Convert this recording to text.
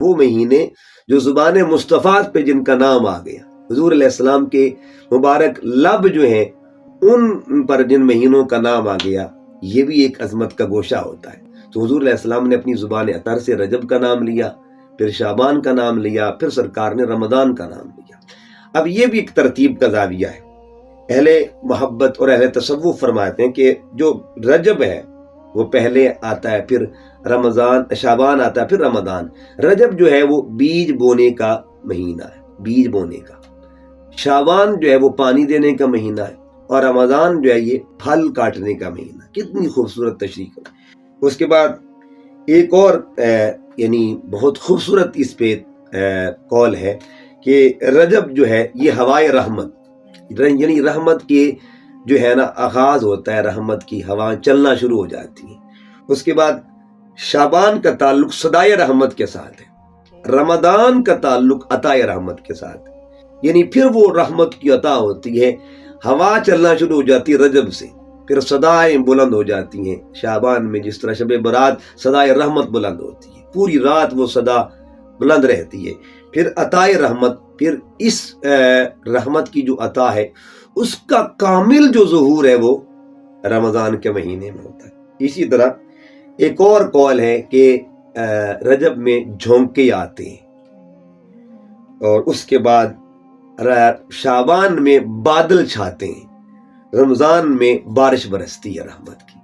وہ مہینے جو زبان مصطفیٰ پہ جن کا نام آ گیا، حضور علیہ السلام کے مبارک لب جو ہیں ان پر جن مہینوں کا نام آ گیا، یہ بھی ایک عظمت کا گوشہ ہوتا ہے۔ تو حضور علیہ السلام نے اپنی زبان اطہر سے رجب کا نام لیا، پھر شعبان کا نام لیا، پھر سرکار نے رمضان کا نام لیا۔ اب یہ بھی ایک ترتیب کا زاویہ ہے۔ اہل محبت اور اہل تصوف فرماتے ہیں کہ جو رجب ہے وہ پہلے آتا ہے، پھر رمضان، شعبان آتا ہے، پھر رمضان۔ رجب جو ہے وہ بیج بونے کا مہینہ ہے، بیج بونے کا۔ شعبان جو ہے وہ پانی دینے کا مہینہ ہے، اور رمضان جو ہے یہ پھل کاٹنے کا مہینہ۔ کتنی خوبصورت تشریح ہے۔ اس کے بعد ایک اور یعنی بہت خوبصورت اس پہ قول ہے کہ رجب جو ہے یہ ہوائے رحمت، یعنی رحمت کے جو ہے نا آغاز ہوتا ہے، رحمت کی ہوا چلنا شروع ہو جاتی ہیں۔ اس کے بعد شعبان کا تعلق صدائے رحمت کے ساتھ ہے، رمضان کا تعلق عطائے رحمت کے ساتھ ہے، یعنی پھر وہ رحمت کی عطا ہوتی ہے، ہوا چلنا شروع ہو جاتی ہے رجب سے، پھر صدائیں بلند ہو جاتی ہیں شعبان میں، جس طرح شب برات صدائے رحمت بلند ہوتی ہے، پوری رات وہ صدا بلند رہتی ہے۔ پھر عطائے رحمت، پھر اس رحمت کی جو عطا ہے اس کا کامل جو ظہور ہے وہ رمضان کے مہینے میں ہوتا ہے۔ اسی طرح ایک اور قول ہے کہ رجب میں جھونکے آتے ہیں، اور اس کے بعد شعبان میں بادل چھاتے ہیں، رمضان میں بارش برستی ہے رحمت کی۔